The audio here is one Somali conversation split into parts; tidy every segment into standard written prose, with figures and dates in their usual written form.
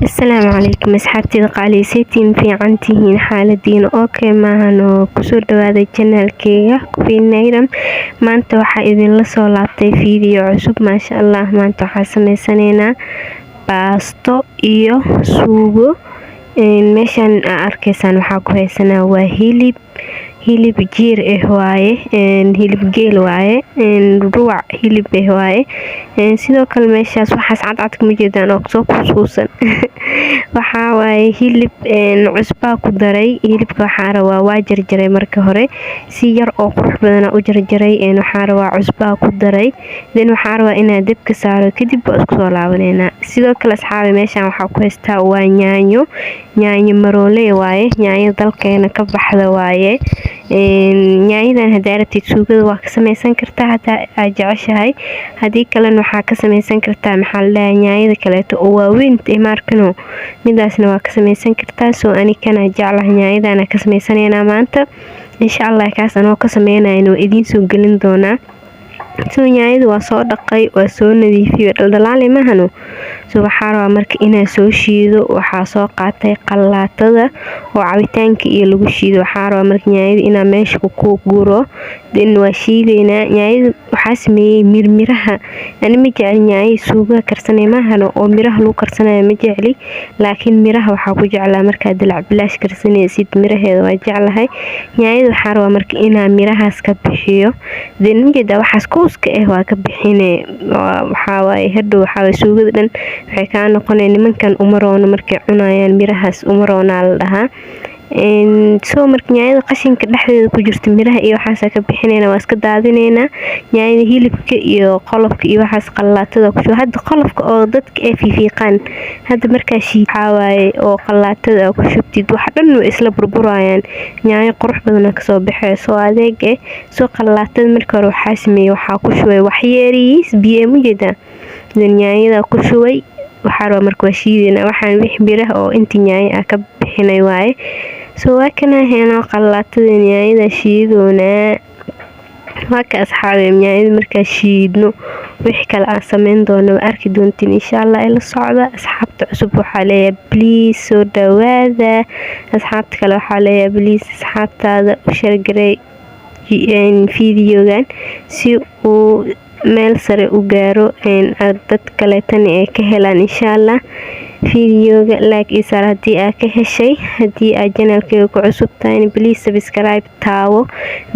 السلام عليكم asxaabtayda qaaliseetiin fiicantihiin xaaladiina okay maahano kusoo dhawaada channelkayga Queen maanta waxaa idinla soo laabtay video cusub maasha Allah maanta waxaan sameysanaynaa baasto iyo suugo meeshan arkaysaan waxaa ku haysanaa waa hilib jiir waaye hilib geel waaye ruwac hilib waaye sidoo kale meeshaas waxaas cadcad kuma jeedaan oo soo kuusan waxa waaye hilib cusbaa ku daray hilibka waxaa rabaa waa jarjaray marka hore si yar oo qurux badan u jarjaray waxaa rabaa cusbaa ku daray waxaa rabaa inaan dabka saaro kadib waa isku soo laabaneynaa sidoo kale asxaabi meeshan waxaa ku haystaa waa yaanyo maroole waaye yaanyo dalkeena ka baxda waaye yaanyadan hadaa rabtid suugada waa ka samaysan kartaa hadaa aad jeceshahay hadii kalena waxaa ka samaysan kartaa maxaa la dhahaa yaanyada kaleeto oo waaweyn markano midaasna waa ka samaysan kartaa soo ani kana jeclahay yaanyadana ka samaysanayna maanta insha Allah kaas anoo ka sameynayno idin soo gelin doonaa soo yaanyada waa soo dhaqay waa soo nadiifiyay dhaldhalaal mahano soo waxaa rabaa marka inaan soo shiido waxaa soo qaatay qalaatada oo cabitaanka iyo lagu shiido waxaa rabaa marka yaanyada inaan meesha ku guuro waa shiideynaa yaanyada waxaa sameeyay mirmiraha ani ma jecel yaanyada suuga karsanay mahano oo miraha lagu karsanayo ma jecli laakiin miraha waxaa ku jeclaa marka dalac bilaash karsanaysid miraheeda waa jeclahay yaanyada waxaa rabaa marka inaan mirahaas ka bixiyo midda waxaas kuuska waa ka bixinay waxaa waaye hadhow waxaa suugada dhan waxay ka noqonay nimankan umaroona markay cunayaan mirahaas umaroona la dhahaa soo marka yaanyada qashinka dhexdeeda ku jirta miraha iyo waxaas ka bixinayna waa iska daadinayna yaanyada hilibka iyo qolofka iyo waxaas qalaatada ku soo hadda qolofka oo dadka ay fiiqaan hadda marka waxaa waaye oo qalaatada ku shubtid wax dhan way isla burburayaan yaanyo qurux badan ka soo baxayso adeeg soo qalaatada marka hore waxaa sameeyay waxaa ku shubay wax yariis biyo mujida yaanyada ku shubay waxaa rabaa marka waa shiidina waxaan wix miraha oo inta yaanyo ka bixinay waaye soo waa kana heeno qalaatada yaanyada shiidoona waa ka asxaabi yaanyada marka shiidno wix kale aan sameyn doono arki doontiin insha Allah ila socda asxaabta cusub waxaa leeyahay please soo dhawaada asxaabta kale waxaa leeyahay please asxaabtaada u share garay videogan si uu meel sare u gaaro dad kale tan ay ka helaan insha Allah videoga like isar hadii aad ka heshay hadii aad channelkayga ku cusub tahay please subscribe taawo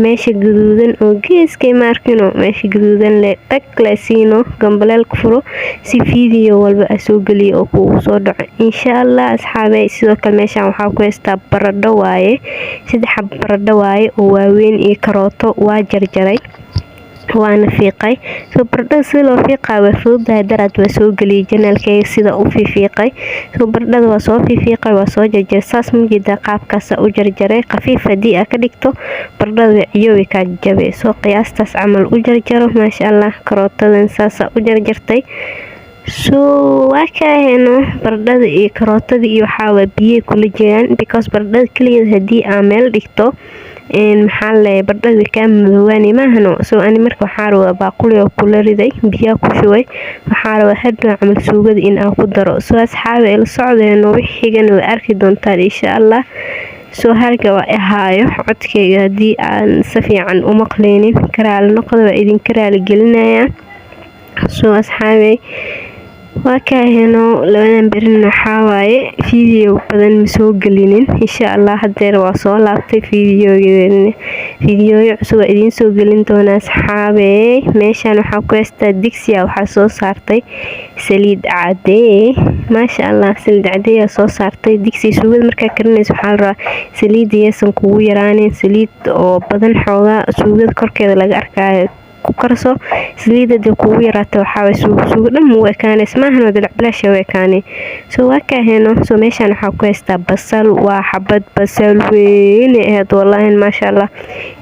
meesha gaduudan oo geeska markino meesha gaduudan le taklaasino gambaleel ku furo si video walba soo galiyo oo kugu soo dhaco insha Allah asxaabay sidoo kale meeshan waxaa ku haystaa baradho waaye saddex baradho waaye oo waaweyn iyo karooto waa jarjaray waana fiiqay soo baradhada sida loo fiiqaa waa fududahay daraad waa soo galiyay channelkayga sida u fiiqay soo baradhada waa soo fiiqay waa soo jarjaray saas ma jeeda qaabkaas u jarjaray qafiif hadii aad ka dhigto baradhada ciyowi ka jabay soo qiyaastaas camal u jarjaro maasha Allah karootadan saas u jarjartay soo waa ka heeno baradhada iyo karootada iyo waxaa biyo kula jiraan because baradhada kaliya hadii aan meel dhigto maxaa la baradhada ka madoowaani maahano soo ani marka waxaa rabaa baaquli oo kula riday biyo ku shubay waxaa rabaa hadda camal suugada in aan ku daro soo asxaabi ila socdeeno wixigana way arki doontaan insha Allah soo harga waa ahaayo codkayga hadii aan si fiican u maqleenin karaal noqdo waa idin karaal gelinaya soo asxaabi waa ka heeno labadan berin waxaa waaye video badan ma soo gelinin insha Allah hadeer waa soo laabtay videoyo cusub idin soo gelin doona asxaabe meeshan waxaa ku haystaa digsiga waxaa soo saartay saliid cadee maasha Allah saliid cadee soo saartay digsi suugada marka karinayso waxaa la rabaa saliid yeesan kugu yaraanin saliid oo badan xoogaa suugada korkeeda laga arkayo ku karso saliidada kugu yaraata waxaa suugo dhan mu ekaanay ismaahan dalac bilaash way ekaanay soo waa ka heeno soo meeshan waxaa ku haystaa basal waa xabad basal weyn wallahi maasha Allah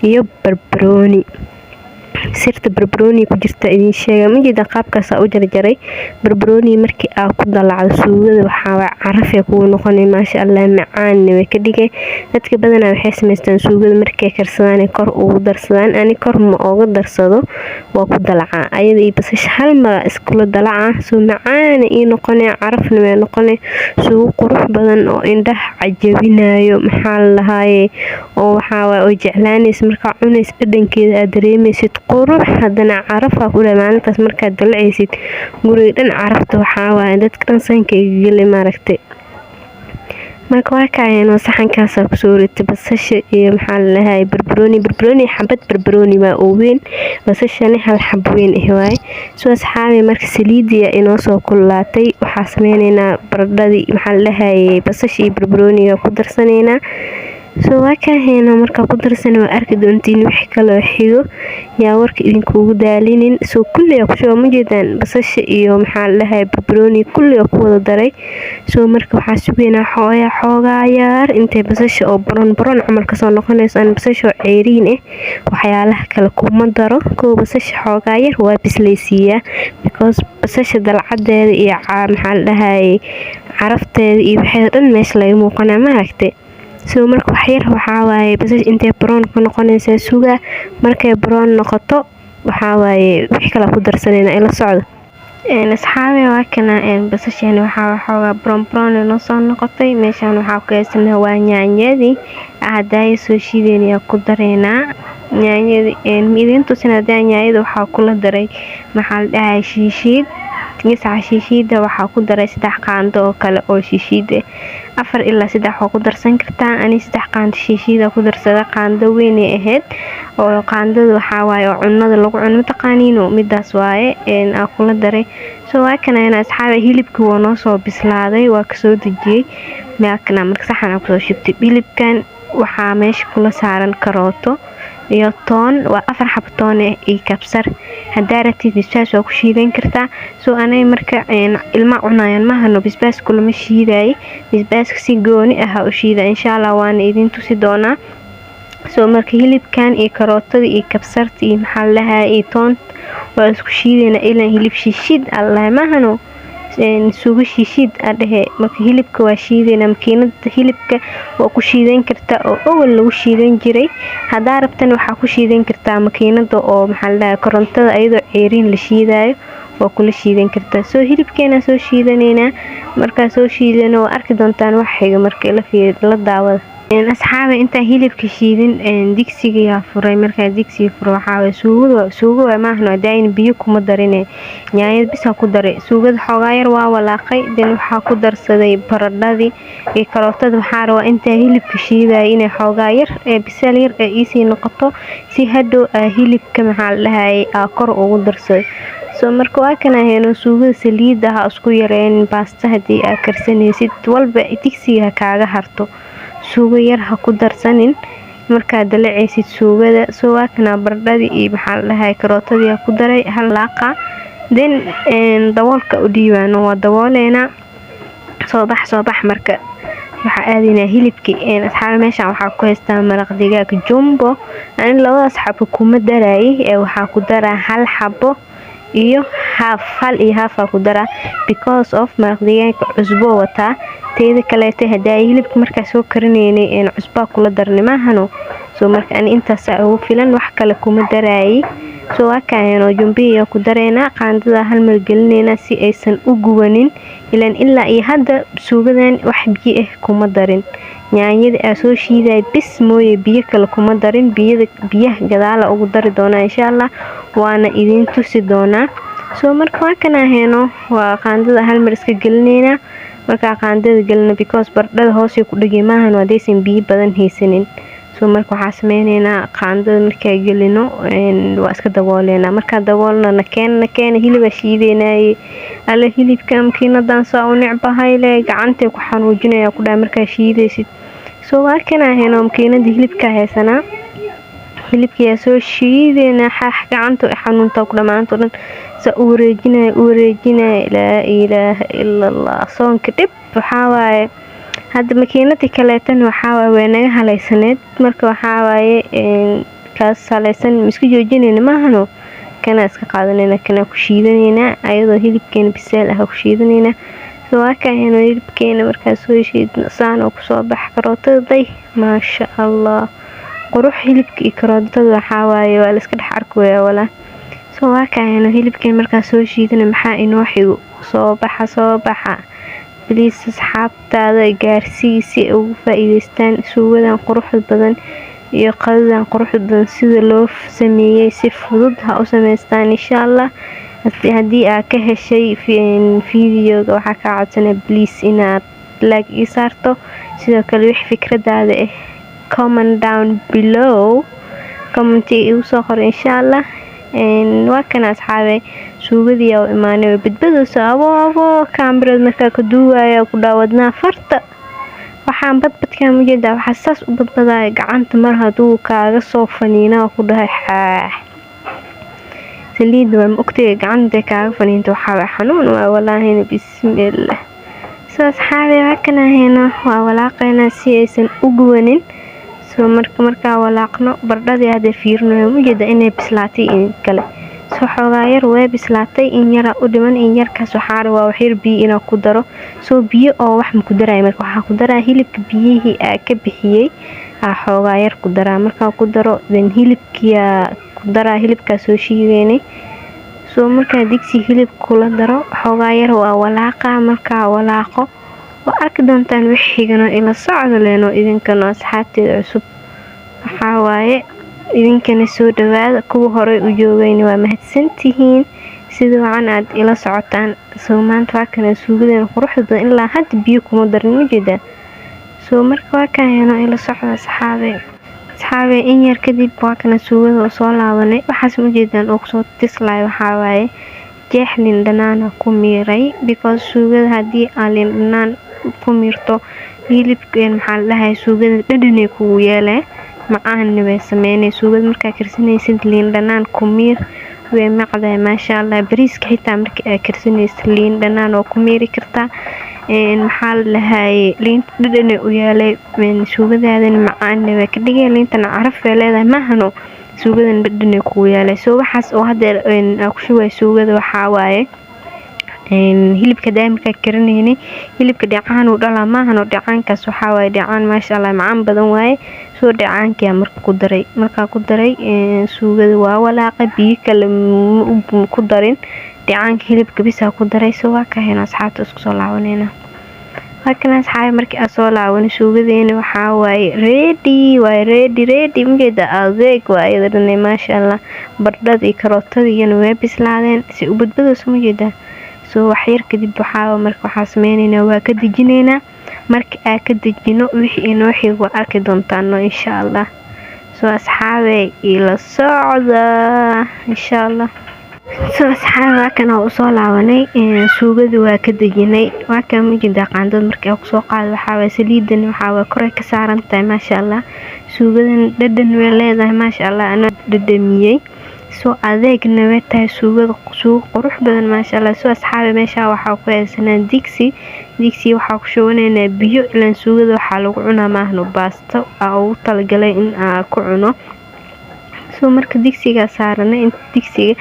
iyo barbarooni sirta barbarooni ku jirta idin sheega ma jeeda qaabkaas u jarjaray barbarooni markii aa ku dalacdo suugada waxa caraf ay ku noqonay maasha Allah macaan way ka dhigay dadka badanaa waxay sameystaan suugada markay karsadaan kor ugu darsadaan ani kor ma uga darsado waa ku dalacaa ayada iyo basasha hal mar iskula dalacaa soo macaan ii noqonay carafna way noqonay suugo qurux badan oo indhaha cajabinayo maxaa la lahaayay oo waxa oo jeclaanaysa marka cunays dhadhankeeda aad dareemaysid qurux hadana carafa ku maalintaas marka dalacaysid guriga dhan carafta waxa dadka dhan sanka igale maaragtay marka waa kaayno saxankaas ku soo ritay basasha iyo maxaa la lahaayay barbarooni xabad barbarooni waa oo weyn basashana hal xab weyn waay soo asxaabi marka saliidiya inoo soo kululaatay waxa sameeynaa baradhadii maxaa la lahaayay basasha iyo barbarooniga ku darsaneena soo waa kaayno marka ku darsan waa arki doontiin wixii kale xigo yaa warka idinku ugu daalinin soo kulliya ku soo ma jeedaan basasha iyo maxaa la lahaayay barbarooni kulliya ku wada daray soo marka waxa sugeynaa xoogaa yar intay basasha oo baron camal ka soo noqonayso aan basasha ceeriin waxyaalaha kale kuma daro koo basasha xoogaa yar waa bislaysiiyaa because basasha dalcadeeda iyo maxaa la lahaayay carafteeda iyo waxay dhan meesha laga muuqanaa ma aragtay soo marka wax yar waxa waaye basasha intay baron ku noqonaysa suuga markay baron noqoto waxa waaye wixii kala ku darsanayna ila socdo asxaabi waa kana basashan waxa xoogaa baron inoo soo noqotay meeshan waxa ku haysanaa waa yaanyadii aday soo shiideynaya ku dareena yaanyadii midintu sinaada yaanyada waxa kula daray maxaa la dhahay shiishiid shiishiida waxa ku daray 3 qaando oo kale oo shiishiid 4 ilaa 3 oo ku darsan kartaa ani 3 qaando shiishiida ku darsada qaando weyn ee ahayd oo qaandada waxa waaye cunnada lagu cuno taqaaniino midaas waaye aan kula daray soo waa kana asxaabi hilibka waa noo soo bislaaday waa ka soo dejiyay maakna marka saxan ku soo shubtay hilibkan waxa meesha kula saaran karooto iyo toon waa 4 xab toon iyo kabsar hadaa rabtid bisbaas waa ku shiidan kartaa soo anay marka ilma cunayaan ma hano bisbaas kulma shiiday bisbaaska si gooni ah u shiida insha Allah waan idin tusi doonaa soo marka hilibkan iyo karootada iyo kabsarta iyo maxaa la lahaayay toon waa isku shiidayna ilaa hilib shiishid Allah ma hano suugo shiishid adhe marka hilibka waa shiidayna makiinada hilibka waa ku shiidan kartaa oo awal lagu shiidan jiray hadaa rabtan waxa ku shiidan kartaa makiinada oo maxaa la dhahay korontada ayadoo ceeriin la shiidayo waa kula shiidan kartaa soo hilibkeena soo shiidanayna marka soo shiidano arki doontaan wax xiga marka la daawada asxaabi inta hilibka shiidin digsiga yaa furay marka digsiga furo waxa suugo ma ahno daayin biyo kuma darine yaanyad bis ku daray suugada xoogaa yar waa walaaqay waxa ku darsaday baradhadii iyo karootada waxa rabaa inta hilibka shiiday inay xoogaa yar bisal yar isi noqoto si hadhow hilibka maxaa la lahaayay kor ugu darsay soo marka waa kana heeno suugada saliida ha isku yareen baasta hadii aad karsanaysid walba digsiga kaaga harto suugo yar ha ku darsanin marka dalacaysid suugada soo waa kana baradhadii iyo maxaa la lahaayay karootadii ku daray hal laaqa daboolka u dhiibaano waa dabooleena soo bax marka waxa aadina hilibkii asxaab meesha waxa ku haystaa maraq digaag jumbo aan labadaas xabo kuma daray waxa ku daraa hal xabo iyo hal ku dara because of maraq digaagga cusbo wata teeda kale hadaa hilibka marka soo karinaynay cusbo kula darnimahano soo marka aan intaas ugu filan wax kale kuma daray soo akaayno jumbiya ku dareena qaandada hal mar gelinayna si aysan u guwanin ilaa iyo hadda suugadan wax biyo kuma darin yaanyada soo shiiday bis mooye biyo kale kuma darin biyaha gadaala ugu dari doona insha Allah waana idin tusi doona soo marka waa kana heeno waa qaandada hal mar iska gelinayna marka qaandada gelina because baradhada hoos ku dhigay maahan waa deesan biyo badan haysanin soo marka waxa sameeynaa qaandada marka gelino waa iska dabooleena marka daboolna keena hilib shiideynay ala hilibka makiinadan soo u necbahay le gacanta ku xanuujinaya ku dhaa marka shiidaysid soo waa kana heeno makiinada hilibka haysana hilibka soo shiideyna gacanta xanuunta ku dhamaanto dhan u wareejinay la ilaaha illa Allah soonka dib waxa waaye hadda makiinada kale tan waxa waaye naga halaysaneed marka waxa waaye kaas halaysan isku joojinayna ma ahano kana iska qaadanayna kana ku shiidanayna ayadoo hilibkeena biseel ah ku shiidanayna soo waakayno hilibkeena markaa soo shiidno saan oo kusoo bax karootada maasha Allah qurux hilibka iyo karootada waxa waaye waa la iska dhex arkayaa wala soo waakayno hilibkeena markaa soo shiidana maxaa inoo xigo soo baxa please asxaabtaada gaarsii si ugu faa'iideystaan suugadan quruxda badan iyo qadadan quruxda badan sida loo sameeyay si fudud ha u sameystaan insha Allah haddii aad ka heshay fiidiyoga waxa ka codsanaa please inaad like ii saarto sidoo kale wix fikradaada comment down below comment igu soo qor insha Allah waa kana asxaabe suugadii oo imaanay badbadooso abo kaamirada markaa ka duuwayo ku dhaawadnaa farta waxaan badbadka mujeeda waxa saas u badbaday gacanta mar haduu kaaga soo faniina ku dhahay saliid waa ogtay gacanta kaaga faniinto waxa xanuun waa walaahi bismillah soo asxaabe waa kana heena waa walaaqayna si aysan u guwanin soo markaa walaaqno bardhadii hada fiirno mujeeda inay bislaatay in kale soo xoogaa yar way bislaatay in yara u dhiman in yarkaas waxa waa waxir biyo ina ku daro soo biyo oo wax ma ku daray marka waxa ku daraa hilibka biyihii ka bixiyay xoogaa yar ku daraa marka ku daro dan hilibkiya ku daraa hilibka soo shiideynay soo marka digsi hilib kula daro xoogaa yar waa walaaqa marka walaaqo oo arki doontaan wixigana ila socdo leeno idinkana asxaabteeda cusub waxa waaye idinkana soo dhawaada kuwa hore u joogayna waa mahadsantihiin sida wacan aad ila socotaan soo maanta waa kana suugadeen quruxda badan ilaa hadda biyo kuma darin ujeeda soo marka waa kana ila socdo asxaabe in yar kadib waa kana suugada soo laabanay waxaas ujeedaan oo soo tislay waxa waaye jeexlin dhanaan ku miiray because suugada hadii aan dhanaan ku miirto hilibkeen maxaa la dhahay suugada dhadhanay ku yeelay macaan way sameeyay suugada marka karsanaysid liin dhanaan ku miir way macday maasha Allah bariiska xitaa marka ay karsanaysid liin dhanaan oo ku miiri kartaa maxaa la dhahay liin dhadhanay u yeelay suugadaadana macaan way ka dhigay liintana caraf ay leedahay mahano suugadan dhadhanay ku yeelay soo waxaas oo hadda ku shubay suugada waxa waaye hilibka daamka karinayni hilibka dhacaan uu dhalaa maahan oo dhacaankaas waxa waaye dhacaan maasha Allah macaan badan waaye soo dhacaanka marka ku daray suugada waa walaaqay biyo kale ku darin dhacaanka hilibka bisa ku daray soo waa ka heen asxaabta isku soo laabanayna halkan asxaab markii aan soo laaban suugadeena waxa waaye ready mujeeda adeeg waaye dadna maasha Allah bardhada iyo karootada iyo way bislaadeen si u badbadooso mujeeda soo wax yar kadib waxa sameeynayna waa ka dejinayna marka aan ka dejino wixii inoo xigo arki doontaan insha Allah soo asxaabe ila socda insha Allah soo asxaab kana u soo laabanay suugada waa ka dejinay waa ka mujeeda qaandad markii aan soo qaad waxa waa saliidan waxa waa kor ka saaran tahay maasha Allah suugadan dhadhan way leedahay maasha Allah ana dhadhamiyay soo adeegna way tahay suugada qurux badan maasha Allah soo asxaabe meesha waxa ku haysanaa digsi waxa ku shubanayna biyo ilaan suugada waxa lagu cunaa maahno baasto oo talagalay in aan ku cuno soo marka digsiga saarana in digsiga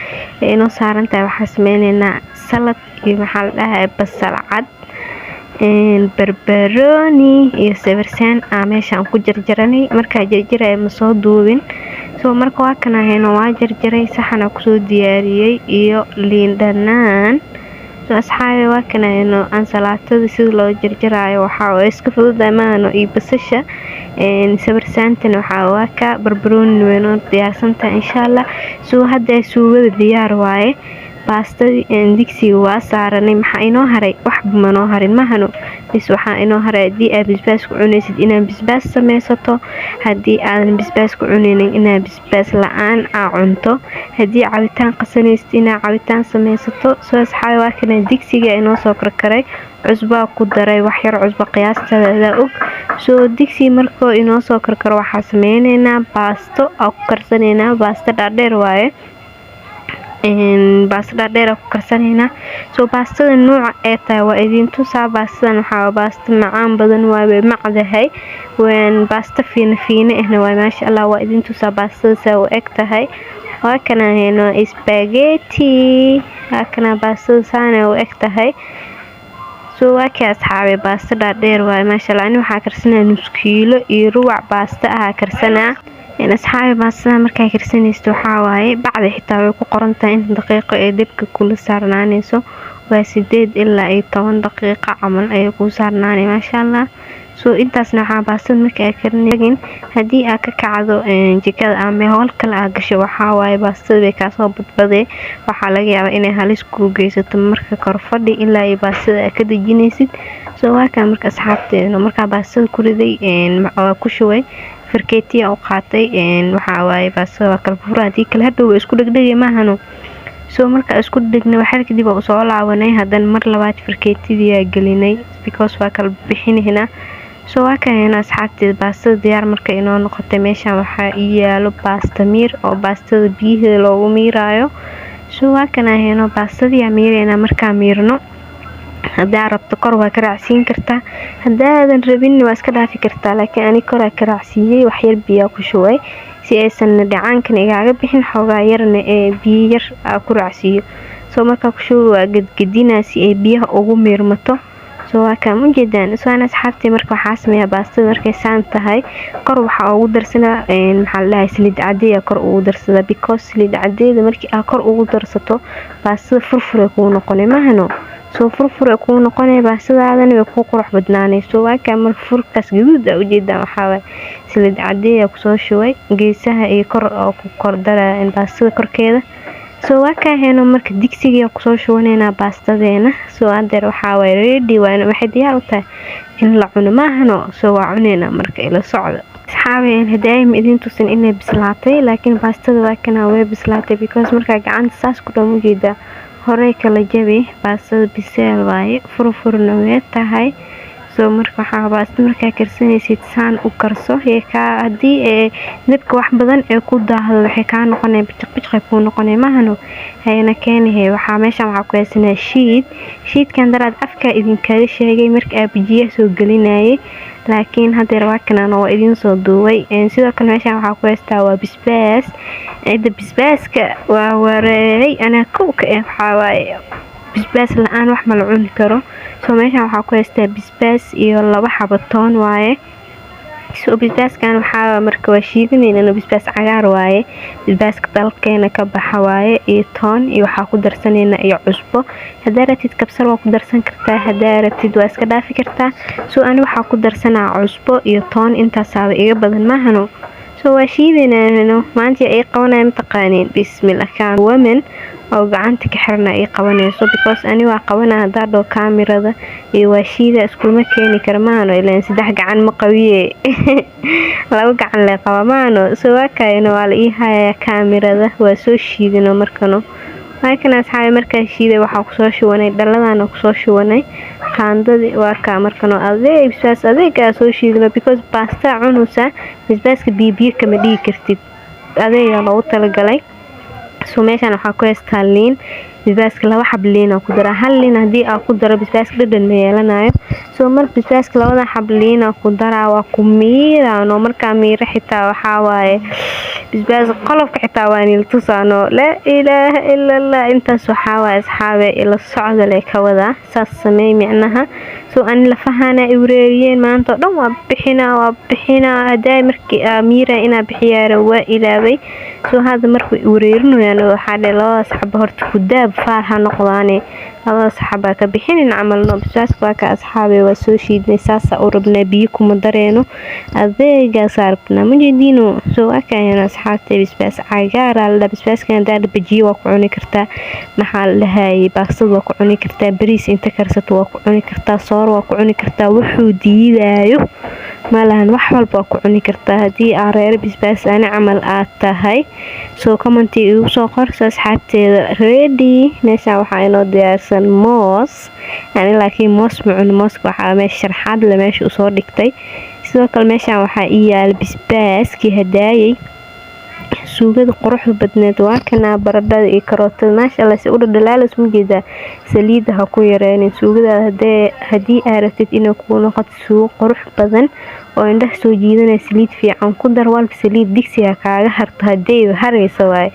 inoo saaran tahay waxa sameeynayna salad iyo waxa la dhahay basal cad barbarooni iyo sabarsan meeshaan ku jarjaranay marka jarjaray ma soo duubin soo marka waa kana heeno waa jarjaray saxana ku soo diyaariyay iyo liin dhanaan soo asxaabe waa kana heeno ansalaatada sida loo jarjarayo waxa iska fududahay maano iyo basasha sabarsantana waxa waa ka barbarooni weeno diyaarsantaa insha Allah soo hadda suugada diyaar waaye baastadii digsiga waa saaranay maxaa inoo haray waxba ma noo harin mahano bis waxa inoo haray hadii aad bisbaas ku cunaysid inaad bisbaas sameysato hadii aadan bisbaas ku cunaynin inaad bisbaas la'aan cunto hadii cabitaan qasanaysid inaad cabitaan sameysato soo asxaab waa kana digsiga inoo soo karkaray cusba ku daray wax yar cusba qiyaasteeda og soo digsi markoo inoo soo karkaro waxa sameeynayna baasto oo karsanayna baasto dhaadheer waaye baasta dheer ku karsanayna soo baastada nooca ee tahay waa idin tusaa baastadan waxa baasta macaan badan waa macdahay waan baasta fiina ahna waa maasha Allah waa idin tusaa baastada saa u eg tahay waa kana heno spaghetti kana baastada saana u eg tahay soo waa ka asxaabe baastada dheer waay maasha Allah ani waxa karsanaa nus kiilo iyo ruwac baasta ah karsanaa in asxaabe baastada markay karsanaysto waxa waaye bacda xitaa way ku qoran tahay in daqiiqo ee dibka kula saarnaanayso waa 8 ilaa 10 daqiiqo camal ay ku saarnaanay maasha Allah soo intaasna waxa baastada markay karnagin hadii aad ka kacdo jikada ama howl kale aad gasho waxa waaye baastada way ka soo badbaday waxa laga yaabaa inay halis ku geysato marka kor fadhi ilaa ay baastada ka dajinaysid soo waa ka marka asxaabteena marka baastada ku riday ku shubay farkeetiya oo qaatay waxa waaye baastada kala furaadii kala hadhow isku dhigdhigay maahano soo marka isku dhigna waxa kadib oo soo laabanay hadan mar labaad farkeetidii galinay because waa kala bixinayna soo waa kan asxaabteeda baastada diyaar marka inoo noqotay meesha waxa yaalo baasta miir oo baastada biyaha loogu miiraayo soo waa kan ahayno baastadii miirayna marka miirno hadaa rabto kor waa ka raacsiin kartaa hadaadan rabin waa iska dhaafi kartaa laakiin ani kor ka raacsiiyay wax yar biyo ku shubay si aysan dhacaankan igaaga bixin xogaa yarna ee biyo yar ku raacsiyo soo marka ku shubay waa gadgadina si ay biyaha ugu miirmato soo waa ka mujeedaan soo ana asxaabtay marka waxa sameeyaa baastada markay saan tahay kor waxa ugu darsanaa maxaa la saliid cadeeya kor ugu darsada because saliid cadeeda markii aad kor ugu darsato baastada furfur ku noqonay mahano soo furfur ku noqonay baastadaadana way ku qurux badnaanayso waa ka mar furkaas guduud u jeedaa waxa way saliid cadeeya ku soo shubay geesaha iyo kor oo ku kordara in baastada korkeeda soo waa ka heno marka digsiga ku soo shubanayna baastadeena soo adeer waxa way ready waana waxa diyaar u tahay in la cuno maahano soo waa cunayna marka ila socdo asxaabeen hadii idin tusin inay bislaatay laakiin baastada waa kana way bislaatay because marka gacanta saas ku dhaw mujeeda hore kala jabi baastada biseel waaye furfurna way tahay soo marka waxa baasta marka karsanaysid saan u karso ka hadii nibka wax badan ee ku daahdo waxay ka noqonay bijiq ku noqonay mahano hayna keenahay waxa meesha waxa ku haysanaa shiidkan daraad afka idin kala sheegay marka aad bijiya soo galinayay laakiin hadeer waa kana oo idin soo duubay sidoo kale meesha waxa ku haystaa waa bisbaas bisbaaska waa wareey ana ku ka waxa waaye bisbaas la'aan wax ma la cuni karo soo meesha waxa ku haystaa bisbaas iyo 2 xabo toon waaye soo bisbaaskan waxa marka waa shiidanayna bisbaas cagaar waaye bisbaaska dalkeena ka baxa waaye iyo toon iyo waxa ku darsanayna iyo cusbo hadaa ratid kabsar waa ku darsan kartaa hadaa ratid waa iska dhaafi kartaa soo ani waxa ku darsanaa cusbo iyo toon intaas aad iga badan maahano soo waa shiidanayna maanta ay qabanayaan taqaaniin bismillah kan woman oo gacanta ka xirna ay qabanayso because ani waa qabanaa hadaa dhoo kaamirada iyo waa shiida isku ma keeni karmaano ilaa 3 gacan ma qawiye 2 gacan la qabamaano soo waa kaayno waa la ii hayaa kaamirada waa soo shiidino markano laakiin asxaabay marka shiiday waxa ku soo shubanay dhaladana ku soo shubanay qaandadii waa ka markano bisbaas adeega soo shiidino because pasta cunusa bisbaaska bibiyo kama dhigi kartid adeega loo talagalay soo meeshan waxa ku haystaa liin bisbaaska 2 xab liin oo ku dara hal liin hadii aad ku daro bisbaaska dhadhan ma yeelanayo soo mar bisbaaska 2 xab liin oo ku dara waa ku miiraano marka miira xitaa waxa waaye bisbaas qolofka xitaa waa in la tusaano la ilaaha illa allah intaas waxa waaye asxaabe ila socdo leh ka wada saas sameey micnaha soo aan la fahana ay wareeriyeen maanta dhan waa bixina haday markii miira ina bixiyaaro waa ilaaway soo hada markuu wareerinayaan waxa dheelada saxba horta ku daab faarha noqdaane hada saxba ka bixinin amalno bisbaaska waa ka asxaabe waa soo shiidnay saasa u rabnaa biyo kuma dareeno adeega saarbna mujeedino soo waa ka asxaabtay bisbaas cagaar la bisbaaska daad bijiyo waa ku cuni kartaa maxaa la haayay baastada waa ku cuni kartaa bariis inta karsato waa ku cuni kartaa soor waa ku cuni kartaa wuxuu diidaayo malahan wax walba ku cuni kartaa hadii aad reer bisbaas aan amal aad tahay soo comment igu soo qor asxaabteeda ready meesha waxa inoo diyaarsan moos ani laakiin moos ma cuno moos waxa meesha sharxaad la meesha soo dhigtay sidoo kale meesha waxa yaal bisbaaski hadaayay suugada quruxda badneed waa kana baradhada iyo karootada maasha Allah si u dhalaalays mujeeda saliid ha ku yareenin suugada hadii aad rabtid inay ku noqoto suuq qurux badan oo indhaha soo jiidanay saliid fiican ku dar walba saliid digsiga kaaga harto hadii harayso waay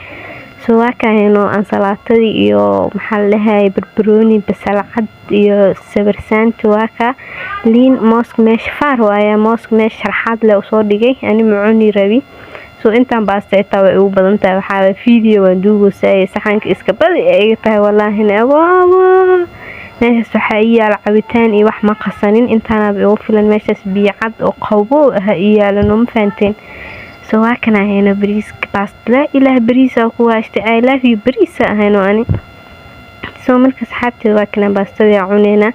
soo waa kaayno ansalaatadii iyo maxaa la dhahay barbarooni basal cad iyo sabarsaanti waa ka liin mooska meesha faar waaya mooska meesha sharaxaad leh usoo dhigay ani macuni rabi soo intaan baasta xitaa way ugu badan tahay waxaa video waan duubay saxanka iska badi ay tahay wallaahi waaw meeshaas waxaa yaal cabitaan iyo wax ma qasanin intaana ugu filan meeshaas biyo cad oo qabow ah yaalo ma fahanteen soo waa kana hayno bariiska baasta la ilaah bariisa ku waashta I love you bariisa hayno ani soo marka asxaabteeda waa kana baastada cuneyna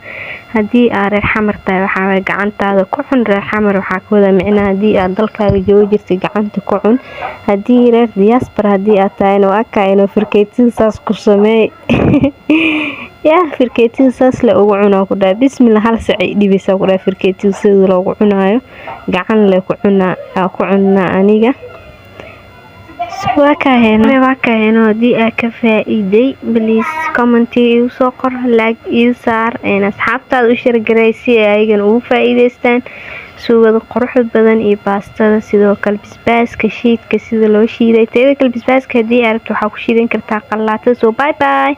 hadii aad reer xamar tahay waxaa gacantaada ku cun reer xamar waxaa ku wada micnaa hadii aad dalkaaga joogo jirtay gacanta ku cun hadii reer diaspora hadii aad tahay waa kaayno firkeetida saas ku sameey yaa firkeetida saas la ugu cunaa ku dhaa bismillah hal sacay dhibisa ku dhaa firkeetida sida loogu cunaayo gacan le ku cunaa aniga waa kaayno hadii aad ka faa'iiday please comment igu soo qor like igu saar asxaabtaada u share garay si ay ayagana ugu faa'iideystaan suugada quruxda badan iyo baastada sidoo kale basbaaska shiidka sida loo shiiday teeda kale basbaaska hadii aad rabto waxaa ku shiidan kartaa qallaato soo bye bye